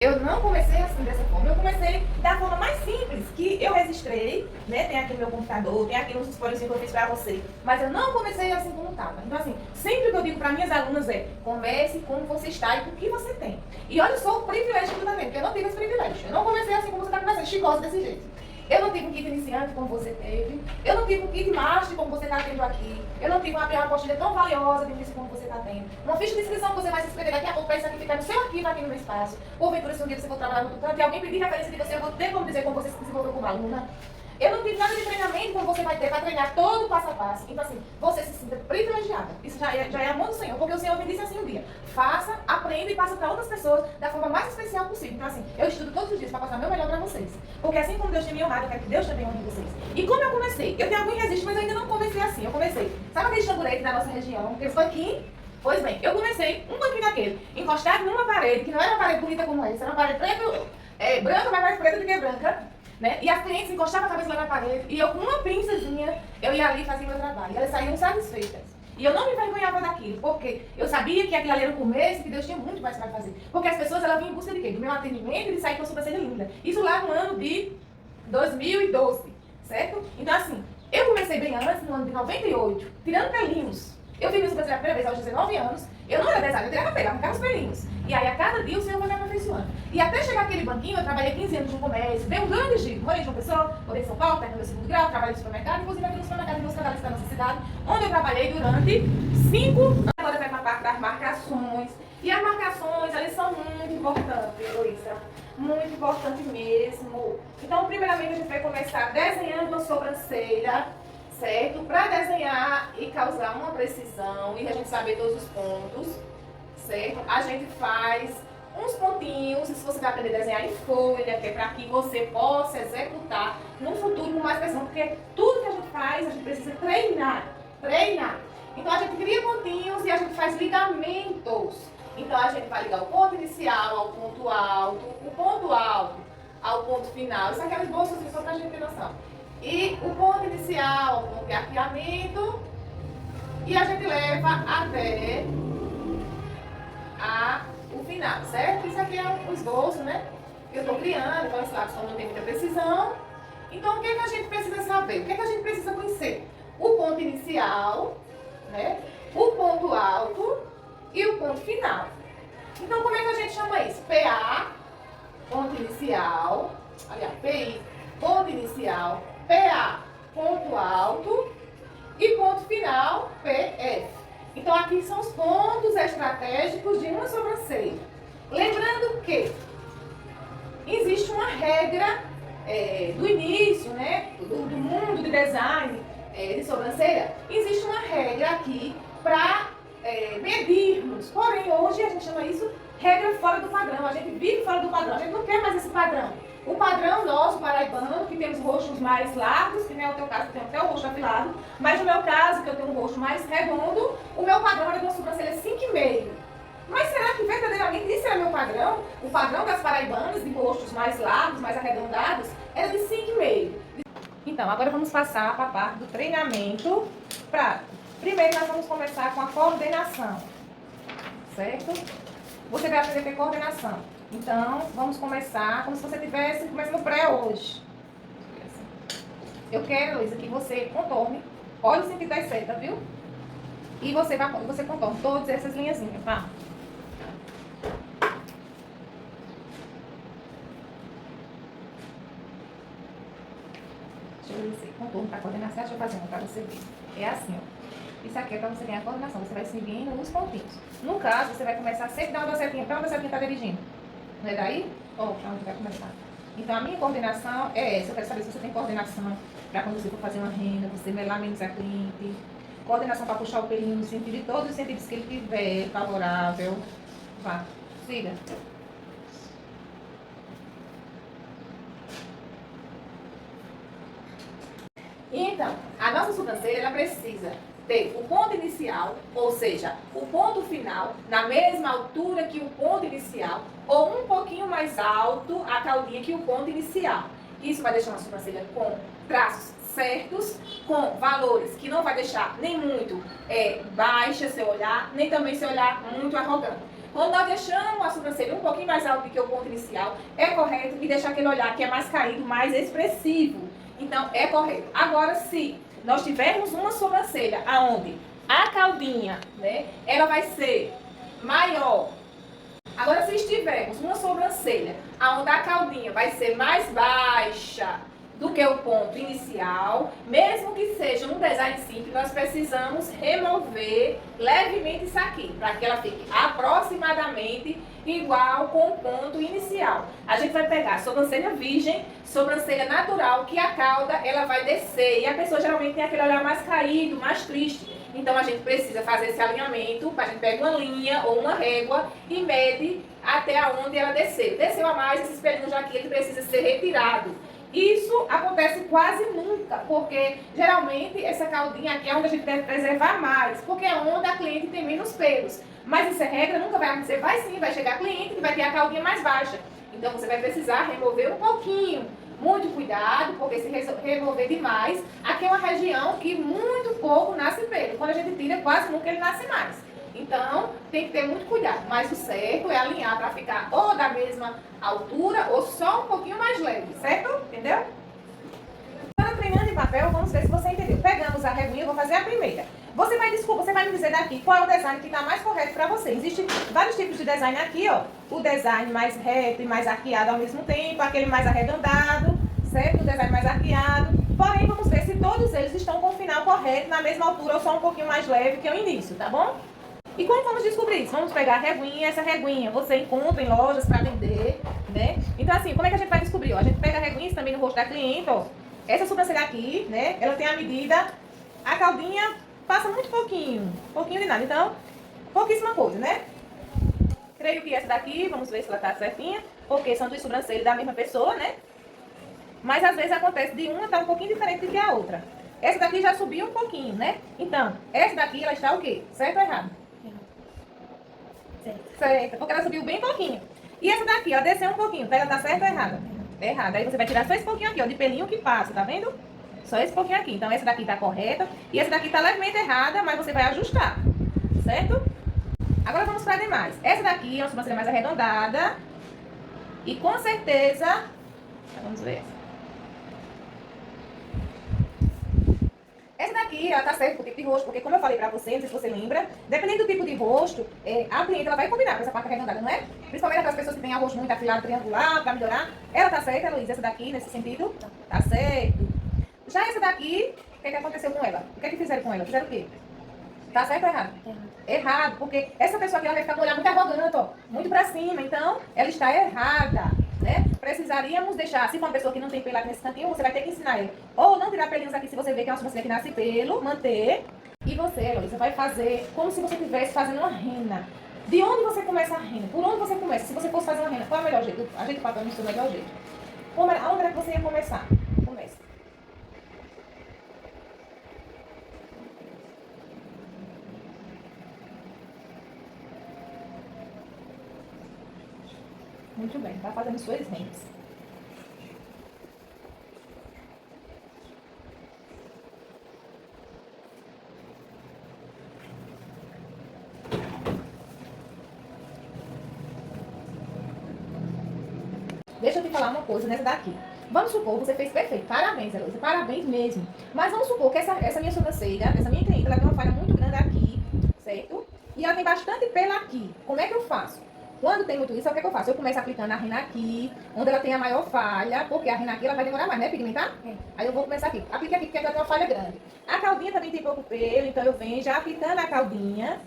Eu não comecei assim dessa forma, eu comecei da forma mais simples, que eu registrei, né? Tem aqui no meu computador, tem aqui nos tutoriais que eu fiz pra você, mas eu não comecei assim como estava. Então assim, sempre que eu digo para minhas alunas é, comece como você está e com o que você tem. E olha só o privilégio que tu tá tendo, porque eu não tive esse privilégio. Eu não comecei assim como você está começando, chicosa desse jeito. Eu não tive um kit iniciante como você teve, eu não tive um kit master como você está tendo aqui, eu não tive uma apostila tão valiosa de início como você está tendo, uma ficha de inscrição que você vai se inscrever daqui a pouco para isso aqui ficar no seu arquivo aqui no meu espaço. Porventura, se um dia você for trabalhar no outro canto e alguém pedir referência de você, eu vou ter como dizer como você se desenvolveu como aluna. Eu não tive nada de treinamento como você vai ter para treinar todo o passo a passo. Então, assim, você se sinta privilegiada. Isso já é amor do Senhor, porque o Senhor me disse assim um dia: faça, aprenda e passe para outras pessoas da forma mais especial possível. Então, assim, eu estudo todos os dias para passar o meu melhor para vocês. Porque assim como Deus tem me honrado, eu quero que Deus também honre vocês. E como eu comecei? Eu tenho algum resiste, mas eu ainda não comecei assim. Eu comecei, sabe aquele tamborete da nossa região, aqueles banquinhos? Pois bem, eu comecei um banquinho daquele, encostado numa parede, que não era uma parede bonita como essa, era uma parede branca, mas mais preta do que branca. Né? E as clientes encostavam a cabeça lá na parede e eu com uma pinçazinha, eu ia ali fazer meu trabalho. E elas saíam satisfeitas. E eu não me envergonhava daquilo, porque eu sabia que aquilo ali era o começo e que Deus tinha muito mais para fazer. Porque as pessoas, elas vinham em busca de quê? Do meu atendimento e de sair com a sobrancelha linda. Isso lá no ano de 2012, certo? Então assim, eu comecei bem antes, no ano de 98, tirando pelinhos. Eu fiz minha sobrancelha a primeira vez aos 19 anos. Eu não era designer, eu tirava pelo, arrancava os pelinhos. E aí, a cada dia, o Senhor vai me aperfeiçoando. E até chegar aquele banquinho, eu trabalhei 15 anos no comércio, dei um grande giro. Morei em João Pessoa, morei em São Paulo, terminei meu segundo grau, trabalhei no supermercado, inclusive aqui no supermercado de Busca da Lista da nossa cidade, onde eu trabalhei durante 5 anos. Agora vai para a parte das marcações. E as marcações, elas são muito importantes, Heloísa. Muito importante mesmo. Então, primeiramente, a gente vai começar desenhando uma sobrancelha, certo? Para desenhar e causar uma precisão e a gente saber todos os pontos, certo? A gente faz uns pontinhos, se você vai aprender a desenhar em folha, que é para que você possa executar no futuro com mais precisão, porque tudo que a gente faz, a gente precisa treinar. Então, a gente cria pontinhos e a gente faz ligamentos. Então, a gente vai ligar o ponto inicial ao ponto alto, o ponto alto ao ponto final. Isso é aquelas bolsas só para a gente ter noção. E o ponto inicial, o ponto de arqueamento, e a gente leva até o final, certo? Isso aqui é um esboço, né? Que eu estou criando, então esse lápis não tem muita precisão. Então, o que, é que a gente precisa saber? O que, é que a gente precisa conhecer? O ponto inicial, né? O ponto alto e o ponto final. Então, como é que a gente chama isso? PA, ponto inicial, aliás, PI, ponto inicial, PA, ponto alto e ponto final, PF. Então, aqui são os pontos estratégicos de uma sobrancelha. Lembrando que existe uma regra do início, né, do mundo de design de sobrancelha, existe uma regra aqui para medirmos. Porém, hoje a gente chama isso regra fora do padrão. A gente vive fora do padrão, a gente não quer mais esse padrão. O padrão nosso, paraibano, que tem os rostos mais largos, que não é o teu caso, que tem até o rosto afilado, mas no meu caso, que eu tenho um rosto mais redondo, o meu padrão era de uma sobrancelha 5,5. Mas será que verdadeiramente isso era meu padrão? O padrão das paraibanas, de rostos mais largos, mais arredondados, era de 5,5. Então, agora vamos passar para a parte do treinamento prático. Primeiro, nós vamos começar com a coordenação, certo? Você vai aprender a ter coordenação. Então, vamos começar como se você estivesse começando pré hoje. Eu quero, Luísa, que você contorne, olha o sentido das setas, viu? E você contorne todas essas linhazinhas, tá? Deixa eu ver se contorno para coordenação. Deixa eu fazer uma para você ver. É assim, ó. Isso aqui é para você ganhar coordenação. Você vai seguindo os pontinhos. No caso, você vai começar sempre da onde a setinha, para onde a setinha está dirigindo. Não é daí? Ou para onde vai começar? Então, a minha coordenação é essa. Eu quero saber se você tem coordenação para quando você for fazer uma renda, você melar menos a cliente. Coordenação para puxar o pelinho no sentido de todos os sentidos que ele tiver favorável. Vá, siga. Então, a nossa sobrancelha, ela precisa ter o ponto inicial, ou seja, o ponto final, na mesma altura que o ponto inicial, ou um pouquinho mais alto a caldinha que o ponto inicial. Isso vai deixar uma sobrancelha com traços certos, com valores que não vai deixar nem muito baixa seu olhar, nem também seu olhar muito arrogante. Quando nós deixamos a sobrancelha um pouquinho mais alta do que o ponto inicial, é correto e deixar aquele olhar que é mais caído, mais expressivo. Então, é correto. Agora, se nós tivermos uma sobrancelha aonde a caldinha, né, ela vai ser maior. Agora, se estivermos uma sobrancelha aonde a caldinha vai ser mais baixa do que o ponto inicial, mesmo que seja um design simples, nós precisamos remover levemente isso aqui, para que ela fique aproximadamente igual com o ponto inicial. A gente vai pegar sobrancelha virgem, sobrancelha natural, que a cauda ela vai descer, e a pessoa geralmente tem aquele olhar mais caído, mais triste. Então a gente precisa fazer esse alinhamento, a gente pega uma linha ou uma régua e mede até onde ela desceu. Desceu a mais, esse espelhinho já aqui ele precisa ser retirado. Isso acontece quase nunca, porque geralmente essa caldinha aqui é onde a gente deve preservar mais, porque é onde a cliente tem menos pelos. Mas isso é regra, nunca vai acontecer. Vai sim, vai chegar a cliente que vai ter a caldinha mais baixa. Então você vai precisar remover um pouquinho. Muito cuidado, porque se remover demais, aqui é uma região que muito pouco nasce pelo. Quando a gente tira, quase nunca ele nasce mais. Então, tem que ter muito cuidado. Mas o certo é alinhar para ficar ou da mesma altura ou só um pouquinho mais leve, certo? Entendeu? Agora, treinando em papel, vamos ver se você entendeu. Pegamos a reguinha, eu vou fazer a primeira. Você vai me dizer daqui qual é o design que está mais correto para você. Existem vários tipos de design aqui, ó. O design mais reto e mais arqueado ao mesmo tempo, aquele mais arredondado, certo? O design mais arqueado. Porém, vamos ver se todos eles estão com o final correto, na mesma altura ou só um pouquinho mais leve que o início, tá bom? E como vamos descobrir isso? Vamos pegar a reguinha, essa reguinha você encontra em lojas para vender, né? Então assim, como é que a gente vai descobrir? Ó, a gente pega a reguinha também no rosto da cliente, ó. Essa sobrancelha aqui, né? Ela tem a medida, a caldinha passa muito pouquinho de nada. Então, pouquíssima coisa, né? Creio que essa daqui, vamos ver se ela tá certinha, porque são duas sobrancelhas da mesma pessoa, né? Mas às vezes acontece de uma tá um pouquinho diferente do que a outra. Essa daqui já subiu um pouquinho, né? Então, essa daqui ela está o quê? Certo ou errado? Certo, porque ela subiu bem pouquinho. E essa daqui, ela desceu um pouquinho, então ela tá certa ou errada? Errada. Aí você vai tirar só esse pouquinho aqui, ó, de pelinho que passa, tá vendo? Só esse pouquinho aqui. Então essa daqui tá correta e essa daqui tá levemente errada, mas você vai ajustar, certo? Agora vamos para demais. Essa daqui é uma sobrancelha mais arredondada e com certeza, vamos ver. Essa daqui, ela tá certa pro tipo de rosto, porque como eu falei pra você, não sei se você lembra, dependendo do tipo de rosto, a cliente ela vai combinar com essa parte arredondada, não é? Principalmente aquelas pessoas que têm o rosto muito afilado, triangular, pra melhorar. Ela tá certa, Luísa, essa daqui, nesse sentido? Tá certo. Já essa daqui, o que aconteceu com ela? O que fizeram com ela? Fizeram o quê? Tá certo ou errado? Errado, porque essa pessoa aqui ela vai ficar com o olhar muito arrogante, ó, muito pra cima, então ela está errada. Né? Precisaríamos deixar, se for uma pessoa que não tem pelo aqui nesse cantinho, você vai ter que ensinar ele. Ou não tirar pelinhos aqui se você vê que é uma sobrancelha que nasce pelo, manter. E você, Heloísa, vai fazer como se você estivesse fazendo uma rena. De onde você começa a rena? Por onde você começa? Se você fosse fazer uma rena, qual é o melhor jeito? A gente papel no seu melhor jeito. Aonde é que você ia começar? Comece. Muito bem, tá fazendo suas rendas. Deixa eu te falar uma coisa nessa daqui. Vamos supor, você fez perfeito. Parabéns, Heloísa. Parabéns mesmo. Mas vamos supor que essa minha sobrancelha, essa minha cliente, ela tem uma falha muito grande aqui, certo? E ela tem bastante pelo aqui. Como é que eu faço? Quando tem muito isso, o que é que eu faço? Eu começo aplicando a rena aqui, onde ela tem a maior falha, porque a rena aqui ela vai demorar mais, né, pigmentar? Aí eu vou começar aqui. Aplique aqui, porque ela tem uma falha grande. A caldinha também tem pouco pelo, então eu venho já aplicando a caldinha.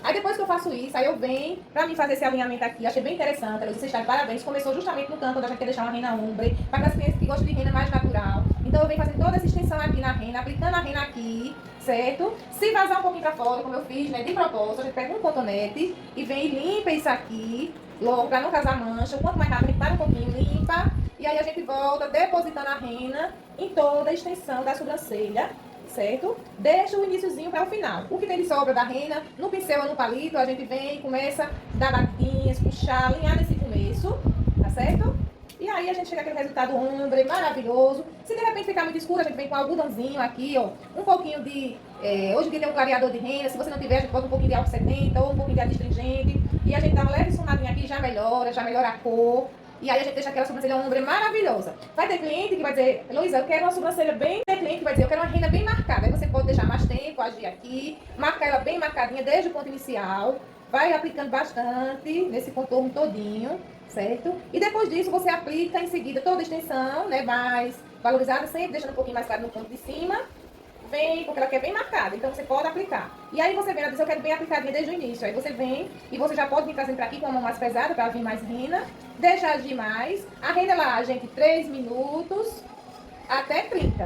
Aí depois que eu faço isso, aí eu venho pra mim fazer esse alinhamento aqui. Achei bem interessante. Você está de parabéns. Começou justamente no canto onde a gente quer deixar uma rena ombre. Para as clientes que gostam de rena mais natural. Então eu venho fazendo toda essa extensão aqui na rena, aplicando a rena aqui, certo? Se vazar um pouquinho pra fora, como eu fiz, né, de propósito, a gente pega um cotonete e vem e limpa isso aqui, logo, pra não causar mancha. Quanto mais rápido, a gente para um pouquinho, limpa. E aí a gente volta depositando a rena em toda a extensão da sobrancelha. Certo? Deixa o iniciozinho para o final. O que tem de sobra da rena, no pincel ou no palito, a gente vem e começa a dar batidinhas, puxar, alinhar nesse começo, tá certo? E aí a gente chega aquele resultado ombre, maravilhoso. Se de repente ficar muito escuro, a gente vem com algodãozinho aqui, ó. Um pouquinho de... hoje em dia tem um clareador de rena. Se você não tiver, a gente bota um pouquinho de álcool 70 ou um pouquinho de adstringente. e a gente dá uma leve esfumadinha aqui, já melhora a cor. E aí a gente deixa aquela sobrancelha ombro maravilhosa. Vai ter cliente que vai dizer, Luísa, eu quero uma sobrancelha bem... Tem cliente que vai dizer, eu quero uma rena bem marcada. Aí você pode deixar mais tempo, agir aqui, marcar ela bem marcadinha desde o ponto inicial. Vai aplicando bastante nesse contorno todinho, certo? E depois disso você aplica em seguida toda a extensão, né, mais valorizada, sempre deixando um pouquinho mais claro no ponto de cima. Vem, porque ela quer bem marcada, então você pode aplicar. E aí você vem, ela diz, eu quero bem aplicadinha desde o início. Aí você vem e você já pode vir trazendo pra aqui com a mão mais pesada, pra vir mais rena. Deixa agir mais. A rena lá, gente, 3 minutos até 30.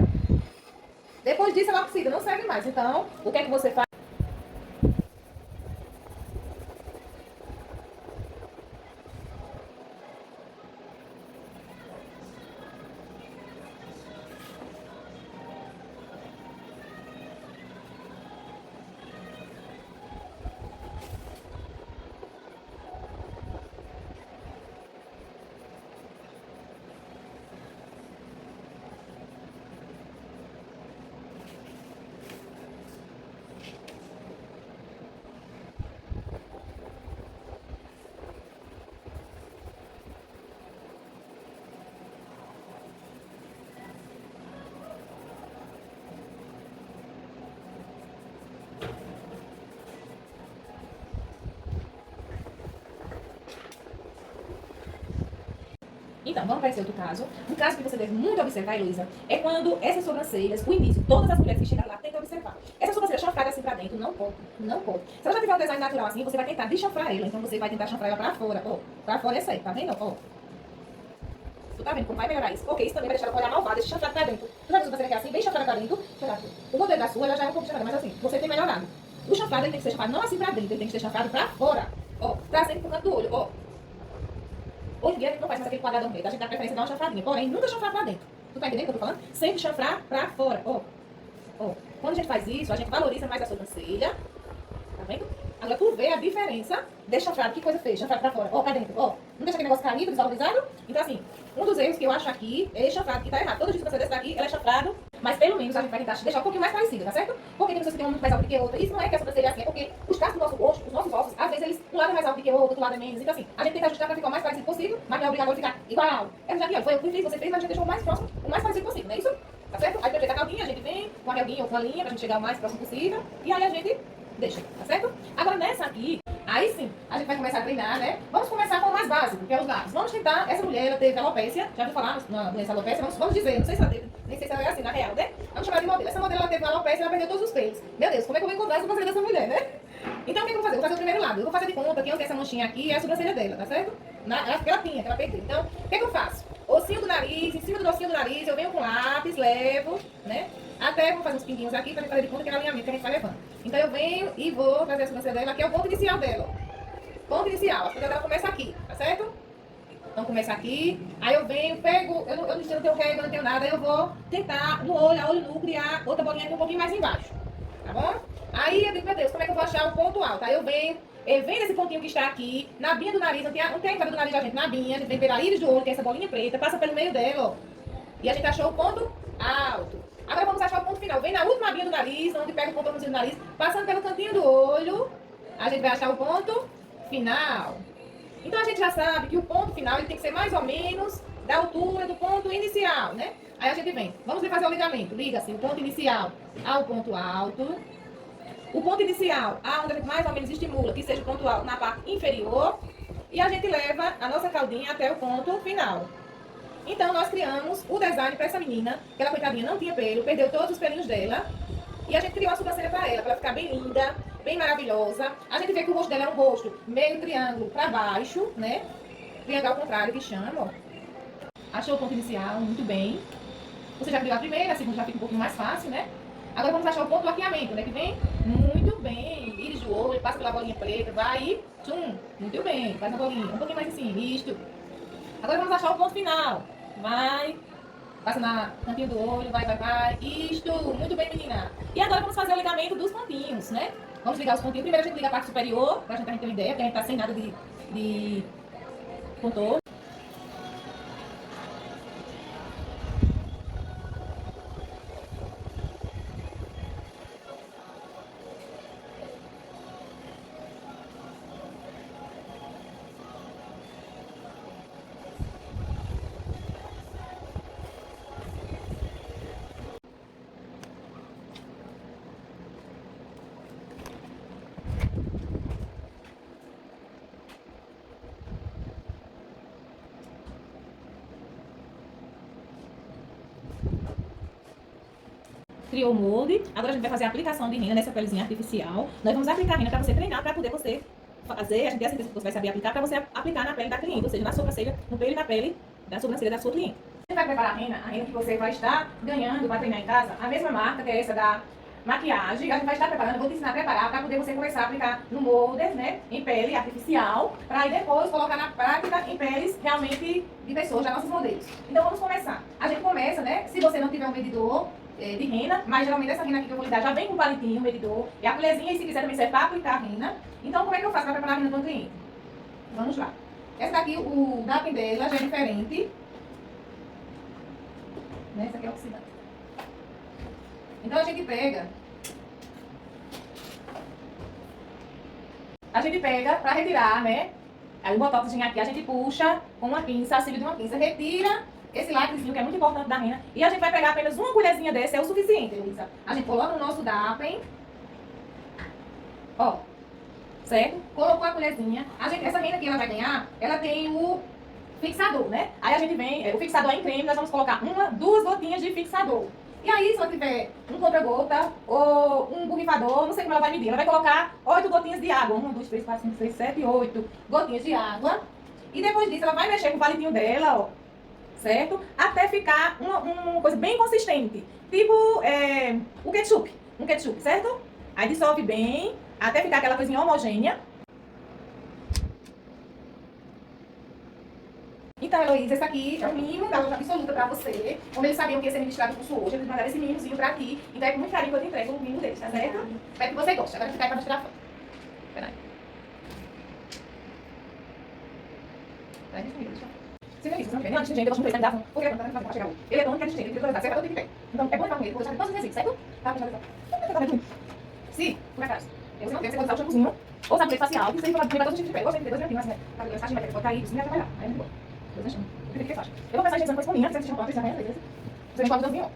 Depois disso ela oxida, não serve mais. Então, o que é que você faz? Então, vamos para esse outro caso. Um caso que você deve muito observar, Heloísa, é quando essas sobrancelhas, o início, todas as mulheres que chegam lá têm que observar. Essa sobrancelha chanfrada assim pra dentro, não pode, não pode. Se ela já tiver um design natural assim, você vai tentar deschanfrar ela. Então você vai tentar chanfrar ela pra fora. Ó, pra fora é certo, tá vendo? Ó. Tu tá vendo como vai melhorar isso? Porque isso também vai deixar ela olhar malvada, esse chanfrado pra dentro. Tu já viu a sobrancelha que é assim, bem chanfrada pra dentro? Deixa eu dar aqui. O modelo da sua, ela já é um pouco chanfrada, mas assim, você tem melhorado. O chanfrado ele tem que ser chanfrado não assim pra dentro, ele tem que ser chanfrado pra fora. Ó, trazendo pro canto do olho, ó. Hoje em dia a gente não faz mais aquele quadradão preto, a gente dá preferência a dar uma chanfradinha, porém nunca chanfrar pra dentro. Tu tá entendendo o que eu tô falando? Sempre chanfrar pra fora, ó. Ó. Quando a gente faz isso, a gente valoriza mais a sobrancelha, tá vendo? Agora tu vê a diferença de chanfrado, que coisa fez, chanfrado pra fora, ó, pra dentro, ó. Não deixa aquele negócio caído, desvalorizado? Então assim, um dos erros que eu acho aqui é chanfrado, que tá errado. Todo dia que você desse daqui, ela é chanfrado, mas pelo menos a gente vai tentar deixar um pouquinho mais parecida, tá certo? Porque tem pessoas que tem uma muito mais alta do que a outra. Isso não é que a sobrancelha é assim, é porque os traços do nosso rosto, os nossos ossos, às vezes eles, um lado é mais alto do que o outro lado é menos. Então assim, a gente tenta ajustar pra ficar o mais parecido possível, mas não é obrigatório ficar igual. É já aqui, ó, foi eu que fiz, você fez, mas a gente deixou o mais próximo, o mais parecido possível, não é isso? Tá certo? Aí pra a caldinha, a gente vem com a relguinha ou com a linha pra gente chegar o mais próximo possível. E aí a gente deixa, tá certo? Agora nessa aqui, aí sim, a gente vai começar a treinar, né? Vamos começar com o mais básico, que é os lábios. Vamos tentar, essa mulher, ela teve alopécia, já ouviu falar na doença alopécia? Vamos dizer, não sei se ela teve, nem sei se ela é assim, na real, né? Vamos chamar de modelo. Essa modelo, ela teve alopécia, ela perdeu todos os pelos. Meu Deus, como é que eu vou encontrar essa sobrancelha dessa mulher, né? Então o que eu vou fazer? Eu vou fazer o primeiro lado. Eu vou fazer de conta que onde tem essa manchinha aqui é a sobrancelha dela, tá certo? Acho que ela tinha, que ela perdeu. Então, o que eu faço? Ossinho do nariz, em cima do ossinho do nariz, eu venho com lápis, levo, né? Até vou fazer uns pinguinhos aqui pra gente fazer de conta que é o alinhamento que a gente vai levando. Então eu venho e vou trazer a sobrancelha dela, que é o ponto inicial dela. Ponto inicial, a sobrancelha dela começa aqui, tá certo? Então começa aqui, aí eu venho, pego, eu não tenho régua, não tenho nada, aí eu vou tentar no olho, a olho nu, criar outra bolinha aqui um pouquinho mais embaixo, tá bom? Aí eu digo, meu Deus, como é que eu vou achar o ponto alto? Aí eu venho nesse pontinho que está aqui, na binha do nariz, não tem a entrada do nariz da gente, na binha, a gente vem pela íris do olho, tem essa bolinha preta, passa pelo meio dela, ó. E a gente achou o ponto alto. Agora vamos achar o ponto final. Vem na última binha do nariz, onde pega o contornozinho do nariz, passando pelo cantinho do olho, a gente vai achar o ponto final. Então a gente já sabe que o ponto final ele tem que ser mais ou menos da altura do ponto inicial, né? Aí a gente vem, vamos fazer o ligamento. Liga assim, o ponto inicial ao ponto alto. O ponto inicial, aonde a gente mais ou menos estimula que seja o ponto alto na parte inferior. E a gente leva a nossa caldinha até o ponto final. Então, nós criamos o design para essa menina, que ela, coitadinha, não tinha pelo, perdeu todos os pelinhos dela. E a gente criou a sobrancelha para ela ficar bem linda, bem maravilhosa. A gente vê que o rosto dela é um rosto meio triângulo para baixo, né? Triângulo ao contrário, que chama, ó. Achou o ponto inicial, muito bem. Você já criou a primeira, a segunda já fica um pouquinho mais fácil, né? Agora vamos achar o ponto do arqueamento, né? Que vem muito bem. Íris do olho, passa pela bolinha preta, vai e tchum. Muito bem, faz uma bolinha, um pouquinho mais assim, isto. Agora vamos achar o ponto final. Vai, passa na cantinho do olho, vai. Isto, muito bem, menina. E agora vamos fazer o ligamento dos pontinhos, né? Vamos ligar os pontinhos. Primeiro a gente liga a parte superior, pra gente ter uma ideia, porque a gente tá sem nada de contorno. criou o molde. Agora a gente vai fazer a aplicação de rena nessa pelezinha artificial. Nós vamos aplicar a rena para você treinar, para poder você fazer, a gente tem a certeza que você vai saber aplicar, para você aplicar na pele da cliente, ou seja, na sobrancelha, no pelo e na pele da sobrancelha da sua cliente. Você vai preparar a rena que você vai estar ganhando para treinar em casa, a mesma marca que é essa da maquiagem, a gente vai estar preparando, eu vou te ensinar a preparar para poder você começar a aplicar no molder, né, em pele artificial, para aí depois colocar na prática em peles realmente de pessoas, já nossos modelos. Então vamos começar. A gente começa, né, se você não tiver um medidor de rena, mas geralmente essa rena aqui que eu vou lhe dar já vem com um palitinho, um medidor, e a colherzinha, e se quiser também serve para aplicar a rena. Então como é que eu faço para preparar a rena do cliente? Vamos lá. Essa daqui, o gapping dela já é diferente. Né? Essa aqui é oxidante. Então a gente pega para retirar, né? Aí o botoxzinho aqui a gente puxa com uma pinça, auxílio de uma pinça, retira esse lacrezinho que é muito importante da rena. E a gente vai pegar apenas uma colherzinha dessa, é o suficiente, Luísa. A gente coloca no nosso dappen. Ó, certo? Colocou a colherzinha. Essa rena que ela vai ganhar, ela tem o fixador, né? Aí a gente vem, o fixador é em creme, nós vamos colocar duas gotinhas de fixador. E aí, se ela tiver um contra-gota ou um borrifador, não sei como ela vai medir, ela vai colocar 8 gotinhas de água. 1, 2, 3, 4, 5, 6, 7, 8 gotinhas de água. E depois disso, ela vai mexer com o palitinho dela, ó, certo? Até ficar uma coisa bem consistente. Tipo o ketchup, um ketchup, certo? Aí dissolve bem, até ficar aquela coisinha homogênea. Então, Heloísa, esse aqui é o mínimo da loja absoluta pra você. Como eles sabiam que ia ser ministrado o curso hoje, eles mandaram esse mínimozinho pra aqui. Então é com muito carinho que eu te entrego o mínimo deles, tá certo? Espero que você goste. Agora ficar aí pra tirar foto. Peraí. Peraí, deixa eu ver. Se não é isso, você não quer. Não, gente, eu gosto muito dele, davam. Porque ele é pra chegar o... Ele é tão que a gente tem, ele tem que certo? Eu tenho que ter. Então, é bom levar com ele, vou deixar todos os resíduos, certo? Tá, deixa eu ver. Se, por acaso, você não quer, você pode usar o shampoozinho ou sabonete facial, que você pode levar todo tipo de pele. Eu gostei de ter 2 minutinhos, mas né? As caixinhas vai ter que botar aí, isso me vai trabalhar. Aí é muito bom. Eu vou começar a higienizando com a espuminha, que você deixa pronto, beleza? Você enxuga o dedinho, ó.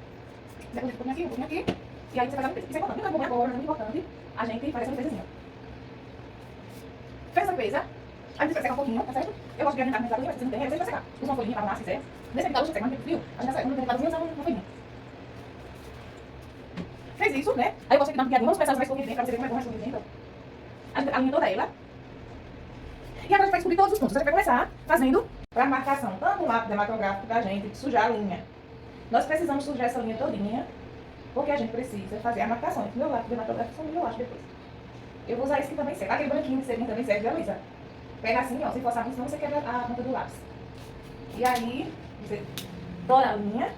Você põe um pouquinho aqui, e aí você faz a limpeza. Isso é importante, não é bom agora, mas é muito importante a gente faz essa limpezazinha. Fez essa limpeza, aí você vai secar um pouquinho, tá certo? Eu gosto de adiantar no ventiladorzinho, mas se você não tem, aí você vai secar. Usa uma folhinha para arrumar, se quiser. Nesse ventilador, você seca, mas tem frio, a gente seca. No ventiladorzinho, usa uma folhinha. Fez isso, né? Aí eu gosto de dar uma piadinha, vamos começar a usar escovinha de dentro, pra você ver como é bom a escovinha de dentro. A gente alinha toda ela. E agora a gente vai descobrir todos os pontos. A gente vai começar fazendo para a marcação, tanto o lápis dermatográfico da gente, sujar a linha. Nós precisamos sujar essa linha todinha, porque a gente precisa fazer a marcação. Entre o meu lápis dermatográfico são eu acho depois. Eu vou usar esse que também serve. Aquele branquinho que serve também serve, viu, Luísa? Pega assim, ó, se forçar muito, senão você quebra a ponta do lápis. E aí, você dora a linha.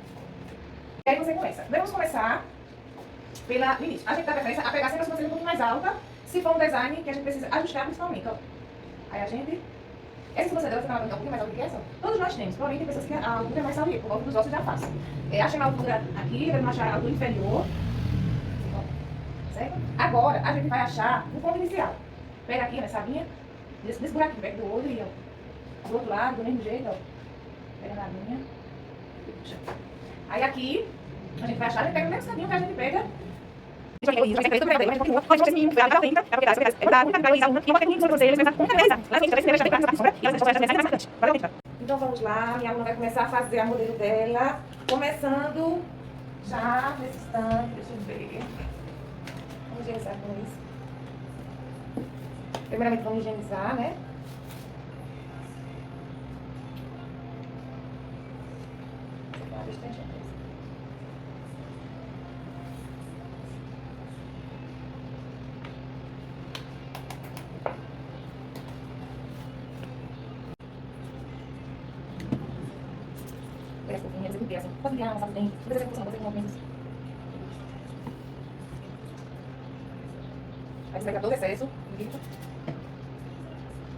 E aí você começa. Vamos começar pela início. A gente dá preferência a pegar sempre a sobrancelha um pouco mais alta, se for um design que a gente precisa ajustar principalmente, ó. Aí a gente... Essa sobrancelha fica um pouquinho mais alta que essa? Todos nós temos, porém tem pessoas que a altura é mais saudável, por volta dos ossos já faço. Achei a altura aqui, devemos achar a altura inferior. Certo? Agora a gente vai achar o ponto inicial. Pega aqui nessa linha, nesse buraquinho, pega do olho e ó, do outro lado, do mesmo jeito, ó. Pega na linha e puxa. Aí aqui, a gente vai achar, a gente pega o mesmo caminho que a gente pega. Isso aqui é isso, vai pegar isso, pode ser mínimo, vai dar 30, vai pegar, vai dar muita coisa, uma, e uma técnica sobre você, vai com muita coisa. Lá a gente vai deixar bem sombra, e ela vai deixar mais bastante. Vai dar. Então vamos lá, minha aluna vai começar a fazer a modelo dela, começando já nesse instante, deixa eu ver. Vamos higienizar com isso. Primeiramente vamos higienizar, né? Pode virar, mas tem. Depois eu vou fazer movimentos. Aí você vai pegar todo o excesso do líquido.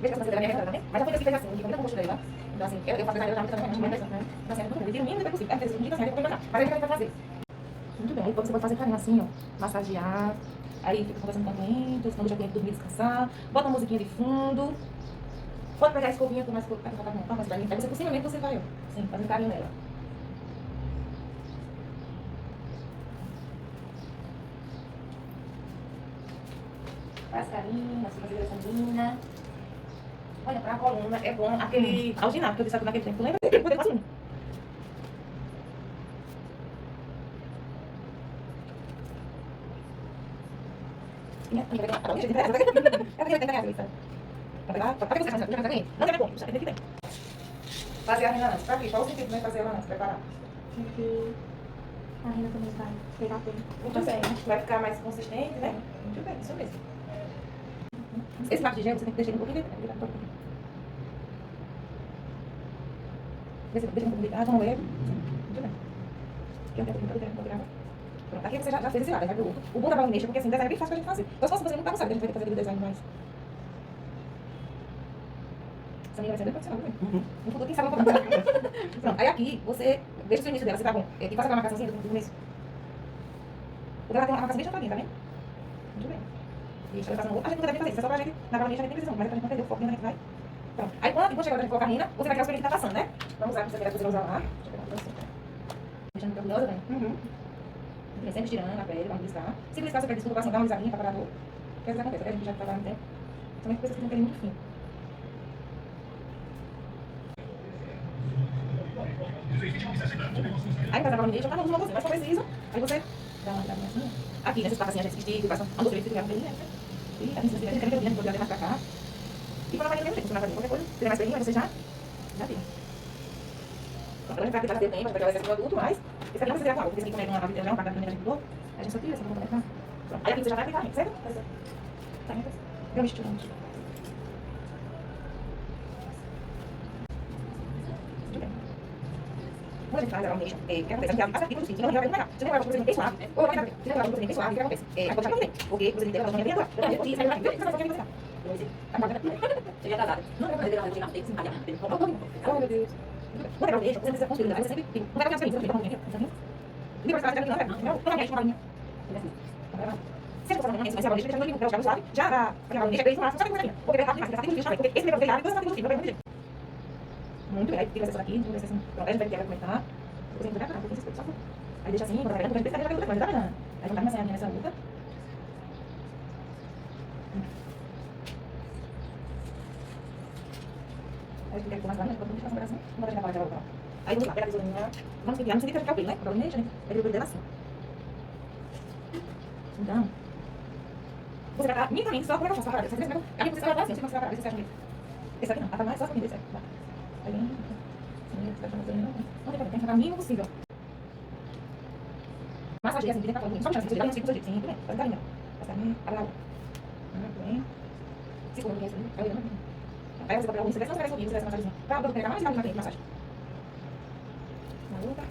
Veja que essa minha regra também. Mas já foi assim, fez assim, fica muito com o gosto dela. Então assim, eu faço design, eu já muito também, mas né? Então assim, é tudo bem. Tira o mínimo depois possível. Às vezes, não diga assim, depois vai dar. Mas aí o que a gente vai fazer? Muito bem, aí você pode fazer carinho assim, ó. Massagear. Aí fica conversando com a cliente, quando já tem que dormir, descansar. Bota uma musiquinha de fundo. Pode pegar a escovinha com mais coisa, pra colocar com mais pra mim. Aí você possivelmente você vai, ó. Sim, fazendo carinho nela. Faz carinho, a sobrancelha sanguínea. Olha, pra coluna é bom aquele alginado que eu disse naquele tempo. Tu lembra? Eu poder fazer. minha amiga vai ganhar. Ela vai ganhar isso. Vai pegar? Pra que você faz isso? Não quer ver como? Você tem que ter. Fazer a rena antes. Pra quê? Qual o sentido de fazer ela antes? Preparar? Porque a rena também vai pegar tempo. Muito bem. Vai ficar mais consistente, né? Muito bem, isso mesmo. Esse lápis de gel você tem que deixar ele um pouquinho dentro. Deixa um pouquinho dentro. Ah, vamos ler. Muito bem. Aqui eu quero virar. Pronto, aqui você já fez esse lado, já viu? O bom da baunilha, porque assim, design é bem fácil pra gente fazer. Então, se você não tá, não sabe, a gente vai ter que fazer aquele design mais. Essa minha vai ser bem profissional também. No futuro, quem sabe eu vou fazer. Pronto, aí aqui, você veja o seu início dela, você tá bom. E faz aquela marcaçãozinha do começo. O dela tem uma marcação bem chantadinha, tá vendo? Muito bem. Isso, a gente nunca deve fazer isso, é só pra gente, na baunilha a gente tem precisão, mas é pra gente não perder o foco, a gente vai. Pronto. Aí quando chegar a hora de colocar a rena, você vai ter os que tá passando, né? Vamos usar, você vai usar lá. Deixa eu pegar uma coisa assim. Deixando orgulhosa, velho. Sempre estirando a pele, vamos bliscar. Se bliscar, você pede desculpa, assim, dá uma lisadinha pra parar a dor. O que acontece? A gente já trabalha no tempo. Também coisas que não querem muito fino. Aí faz a baunilha, já tá usando você, mas se for preciso, aí você dá uma lisadinha assim. Aqui, nessa espaço assim, a gente estica, passa um doce que a pelinha, né? E aqui, se você quer, a gente pode mais pra cá. E quando a baunilha tem, você vai fazer qualquer coisa, se tiver mais pelinha, você já tira. Agora a gente vai aplicar tempo, a gente vai pegar esse produto, mas esse aqui não precisa de água, porque esse aqui como é uma vida, já um parte da primeira gente mudou, a gente só tira essa bomba, tá? Pronto. Aí aqui você já vai aplicar, certo? Tá, então. Eu misturo. Muito bem. Quando a gente faz a baunilha, o que acontece? A gente passa aqui no sítio, não vai melhorar. Se não vai fazer bem suave, ou vai fazer bem suave, o que acontece? Aí pode ficar bem, porque você tem que ter a bem agora. E sai daqui, você vai fazer bem. Você já tá dado. Não vai fazer bem, não tem que se malhar. Oh, meu Deus. Não é você precisa construir, você sempre tem. Não vai fazer isso, você tem. E depois você vai fazer não é uma balinha. Se você for fazer mas a balinha deixa no limpo, ela suave, já dá. A balinha bem suave, só que coisa porque vai rápido, mas tem que porque esse negócio dele, depois você tem que muito bem, aí tira essa aqui, tira essa assim. Pronto, aí a gente vai ter que comentar. Depois a gente vai cá, porque isso só aí deixa assim, quando vai pegando, depois a gente vai outra coisa, tá vendo? Aí vamos dar uma sainha nessa luta. Aí a gente quer mais varinha, depois deixa essa operação, uma vez na parte da outra. Aí vamos lá, pega a tesourinha, vamos enfiar, não sei o que ficar o pelo, né? A balinha, gente, é o pelo dela assim. Então, você vai estar minimamente só como é que eu faço a parada. Aqui você vai estar assim, você vai parar, você acha que esse aqui não, a parada é só assim, esse aqui. Aí vem, não tem problema, tem que ficar o mínimo possível. Massageia assim, direito pra fora, só puxar assim, você dá um ciclo sim, muito bem, faz carinho. Faz carinho, abre a boca. Muito bem. Segura, não é isso, aí você vai pegar o você vai transferir um pouquinho, você vai essa massagezinha. Pra pegar mais rápido na frente, massagem. Na outra.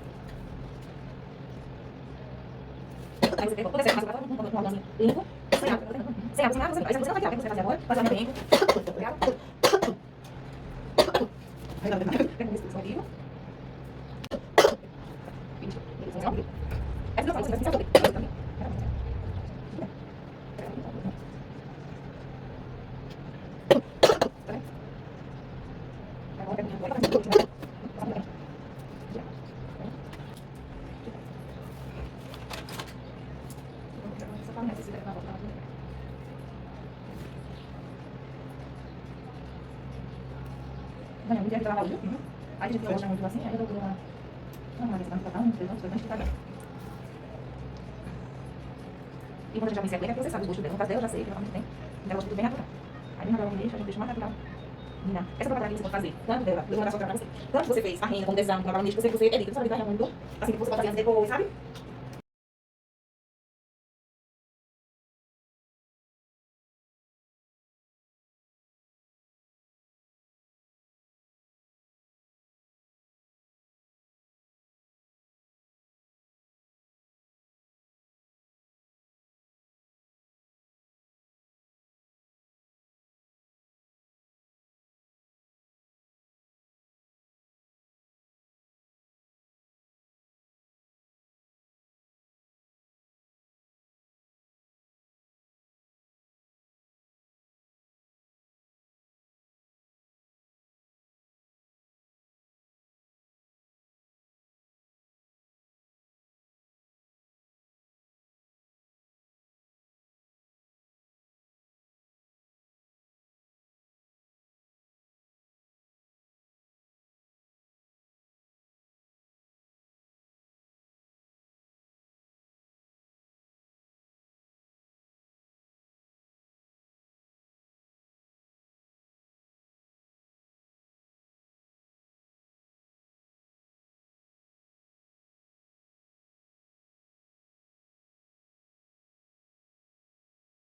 Aí você pega, quando você passa pra fora, uma mãozinha limpo, sem água, sem água, aí você não vai tirar, você vai fazer agora, fazer o tempo. Aí dá pra ver, pega um biscoito aqui. Essa não faz, você vai ficar todo. Olha, um dia que eu tava ali, aí a gente gosta muito assim, aí eu vou dar uma vez pra botar um, dois, três, devagar. E quando a gente já conhece a Glenda, você sabe o gosto dela, no caso dela eu já sei, que ela tá muito bem, então ela gosta tudo bem natural. Aí bem natural, a gente deixa mais natural. Menina, essa propaganda que você pode fazer, tanto dela, eu vou mandar só pra você, tanto que você fez a renda com o design, com a baunilha, que você edita, sabe, vai muito, assim, que você pode fazer antes e depois, sabe?